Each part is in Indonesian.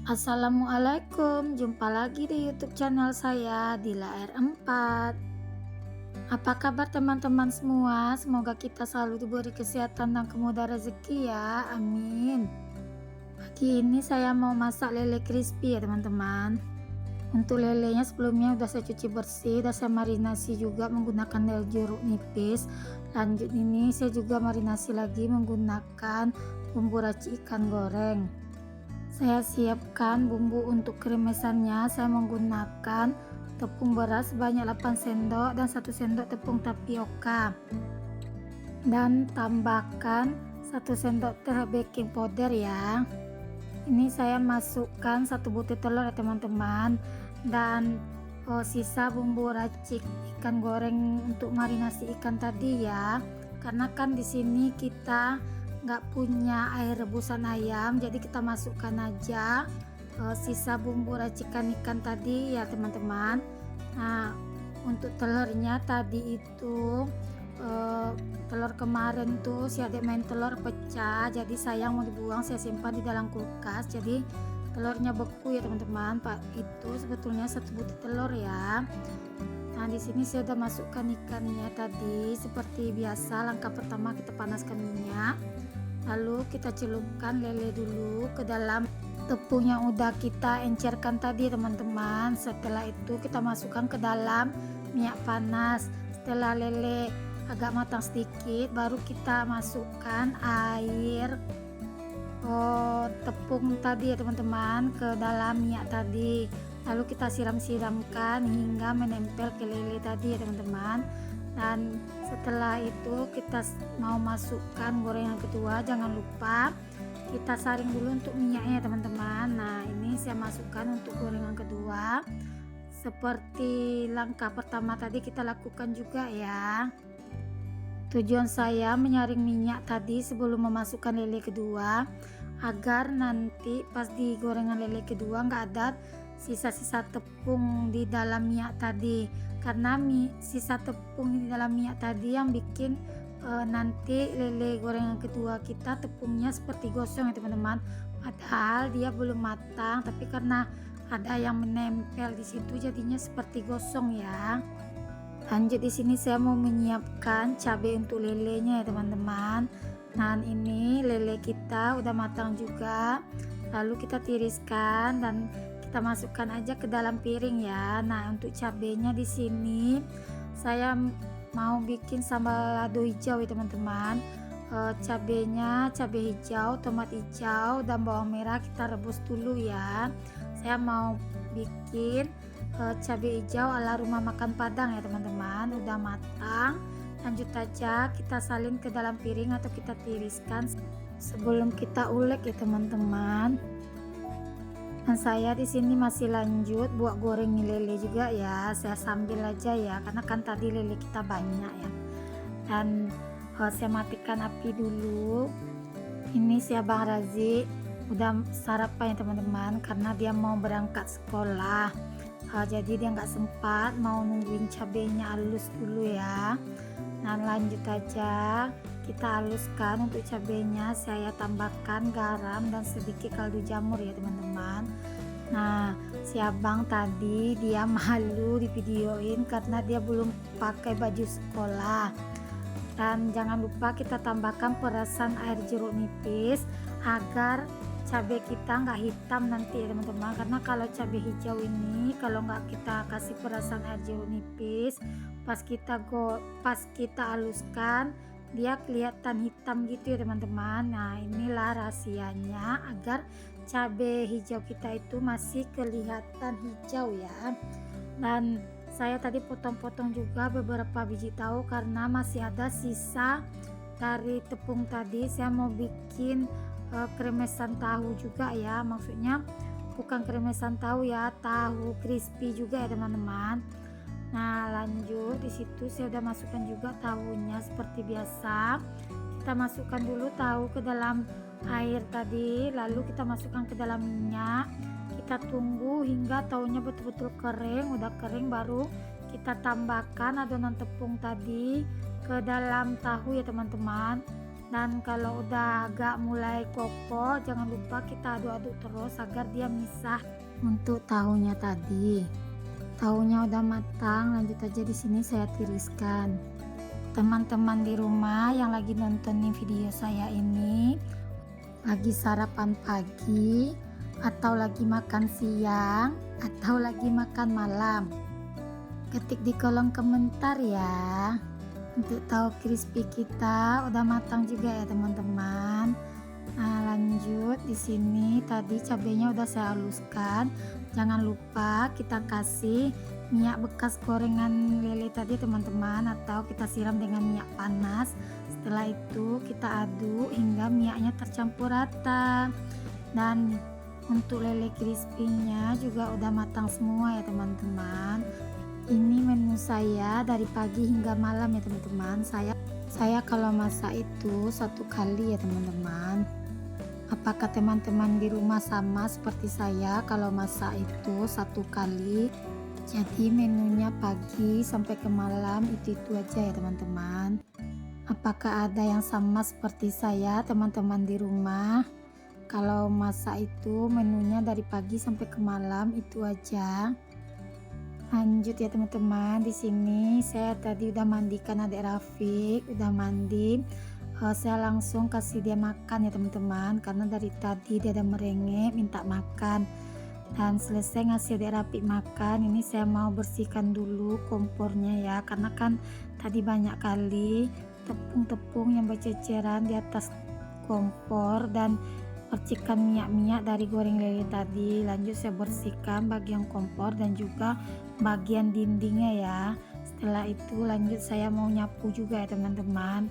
Assalamualaikum, jumpa lagi di YouTube channel saya Dila R4. Apa kabar teman-teman semua? Semoga kita selalu diberi kesehatan dan kemudahan rezeki ya, amin. Pagi ini saya mau masak lele crispy ya teman-teman. Untuk lelenya sebelumnya udah saya cuci bersih, udah saya marinasi juga menggunakan daun jeruk nipis. Lanjut ini saya juga marinasi lagi menggunakan bumbu racik ikan goreng. Saya siapkan bumbu untuk kremesannya. Saya menggunakan tepung beras sebanyak 8 sendok dan 1 sendok tepung tapioka, dan tambahkan 1 sendok teh baking powder ya. Ini saya masukkan 1 butir telur ya teman-teman, dan sisa bumbu racik ikan goreng untuk marinasi ikan tadi ya. Karena kan di sini kita nggak punya air rebusan ayam, jadi kita masukkan aja sisa bumbu racikan ikan tadi ya teman-teman. Nah, untuk telurnya tadi itu telur kemarin tuh si adik main telur pecah, jadi sayang mau dibuang, saya simpan di dalam kulkas, jadi telurnya beku ya teman-teman. Pak, itu sebetulnya 1 butir telur ya. Nah, di sini saya udah masukkan ikannya tadi. Seperti biasa, langkah pertama kita panaskan minyak, lalu kita celupkan lele dulu ke dalam tepung yang udah kita encerkan tadi teman-teman. Setelah itu kita masukkan ke dalam minyak panas. Setelah lele agak matang sedikit, baru kita masukkan air tepung tadi ya teman-teman ke dalam minyak tadi, lalu kita siram-siramkan hingga menempel ke lele tadi ya teman-teman. Dan setelah itu kita mau masukkan gorengan kedua. Jangan lupa kita saring dulu untuk minyaknya teman-teman. Nah, ini saya masukkan untuk gorengan kedua. Seperti langkah pertama tadi kita lakukan juga ya. Tujuan saya menyaring minyak tadi sebelum memasukkan lele kedua, agar nanti pas di gorengan lele kedua nggak ada sisa-sisa tepung di dalam minyak tadi. Karena sisa tepung di dalam minyak tadi yang bikin nanti lele gorengan kedua kita tepungnya seperti gosong ya teman-teman. Padahal dia belum matang, tapi karena ada yang menempel di situ jadinya seperti gosong ya. Lanjut di sini saya mau menyiapkan cabai untuk lelenya ya teman-teman. Nah, ini lele kita udah matang juga. Lalu kita tiriskan dan kita masukkan aja ke dalam piring ya. Nah, untuk cabenya di sini saya mau bikin sambal lado hijau ya teman-teman. Cabenya cabai hijau, tomat hijau, dan bawang merah kita rebus dulu ya. Saya mau bikin cabai hijau ala rumah makan Padang ya teman-teman. Udah matang, lanjut aja kita salin ke dalam piring atau kita tiriskan sebelum kita ulek ya teman-teman. Dan saya di sini masih lanjut buat goreng lele juga ya. Saya sambil aja ya, karena kan tadi lele kita banyak ya. Dan saya matikan api dulu. Ini si Abang Razi udah sarapan ya teman-teman, karena dia mau berangkat sekolah. Jadi dia nggak sempat mau nungguin cabenya halus dulu ya. Nah, lanjut aja kita haluskan untuk cabenya. Saya tambahkan garam dan sedikit kaldu jamur ya teman-teman. Nah, si abang tadi dia malu di videoin karena dia belum pakai baju sekolah. Dan jangan lupa kita tambahkan perasan air jeruk nipis agar cabai kita nggak hitam nanti ya teman-teman. Karena kalau cabai hijau ini kalau nggak kita kasih perasan air jeruk nipis, pas kita haluskan dia kelihatan hitam gitu ya teman-teman. Nah, inilah rahasianya agar cabai hijau kita itu masih kelihatan hijau ya. Dan saya tadi potong-potong juga beberapa biji tahu karena masih ada sisa dari tepung tadi. Saya mau bikin kremesan tahu juga ya, maksudnya bukan kremesan tahu ya, tahu crispy juga ya teman-teman. Nah, lanjut di situ saya udah masukkan juga tahunya seperti biasa. Kita masukkan dulu tahu ke dalam air tadi, lalu kita masukkan ke dalam minyak. Kita tunggu hingga tahunya betul-betul kering. Udah kering baru kita tambahkan adonan tepung tadi ke dalam tahu ya teman-teman. Dan kalau udah agak mulai kokoh, jangan lupa kita aduk-aduk terus agar dia misah. Untuk tahunya tadi, tahunya udah matang, lanjut aja di sini saya tiriskan. Teman-teman di rumah yang lagi nontonin video saya ini, lagi sarapan pagi atau lagi makan siang atau lagi makan malam, ketik di kolom komentar ya untuk tahu crispy kita udah matang juga ya teman-teman. Nah, lanjut di sini tadi cabenya udah saya haluskan. Jangan lupa kita kasih minyak bekas gorengan lele tadi teman-teman, atau kita siram dengan minyak panas. Setelah itu kita aduk hingga minyaknya tercampur rata. Dan untuk lele crispy-nya juga udah matang semua ya teman-teman. Ini menu saya dari pagi hingga malam ya teman-teman. Saya kalau masak itu 1 kali ya teman-teman. Apakah teman-teman di rumah sama seperti saya kalau masak itu 1 kali? Jadi menunya pagi sampai ke malam itu aja ya teman-teman. Apakah ada yang sama seperti saya teman-teman di rumah? Kalau masak itu menunya dari pagi sampai ke malam itu aja. Lanjut ya teman-teman, di sini saya tadi udah mandikan adik Rafiq, udah mandi. Saya langsung kasih dia makan ya teman-teman, karena dari tadi dia ada merengek minta makan. Dan selesai ngasih adik Rafiq makan, ini saya mau bersihkan dulu kompornya ya, karena kan tadi banyak kali tepung-tepung yang berceceran di atas kompor dan percikan minyak-minyak dari goreng lele tadi. Lanjut saya bersihkan bagian kompor dan juga bagian dindingnya ya. Setelah itu lanjut saya mau nyapu juga ya teman-teman.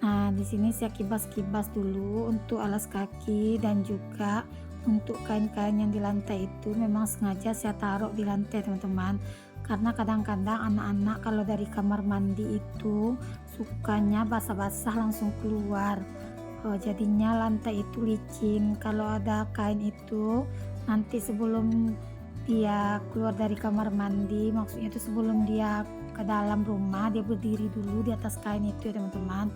Nah, di sini saya kibas-kibas dulu untuk alas kaki dan juga untuk kain-kain yang di lantai itu memang sengaja saya taruh di lantai teman-teman. Karena kadang-kadang anak-anak kalau dari kamar mandi itu sukanya basah-basah langsung keluar. Jadinya lantai itu licin. Kalau ada kain itu nanti sebelum dia keluar dari kamar mandi, maksudnya itu sebelum dia ke dalam rumah, dia berdiri dulu di atas kain itu ya teman-teman.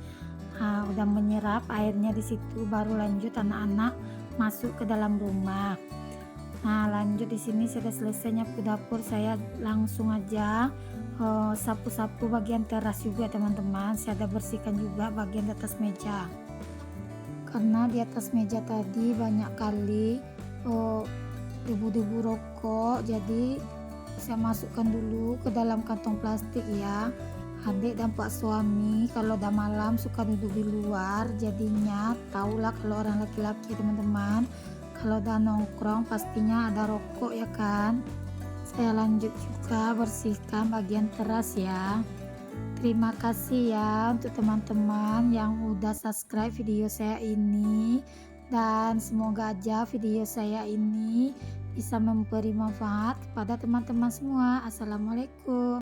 Udah menyerap airnya di situ, baru lanjut anak-anak masuk ke dalam rumah. Nah, lanjut di sini sudah selesai nyapu dapur, saya langsung aja sapu-sapu bagian teras juga teman-teman. Saya ada bersihkan juga bagian di atas meja, karena di atas meja tadi banyak kali debu-debu rokok, jadi saya masukkan dulu ke dalam kantong plastik ya. Adik dan pak suami kalau udah malam suka duduk di luar, jadinya tahulah kalau orang laki-laki teman-teman kalau udah nongkrong pastinya ada rokok ya kan. Saya lanjut juga bersihkan bagian teras ya. Terima kasih ya untuk teman-teman yang udah subscribe video saya ini, dan semoga aja video saya ini bisa memberi manfaat kepada teman-teman semua. Assalamualaikum.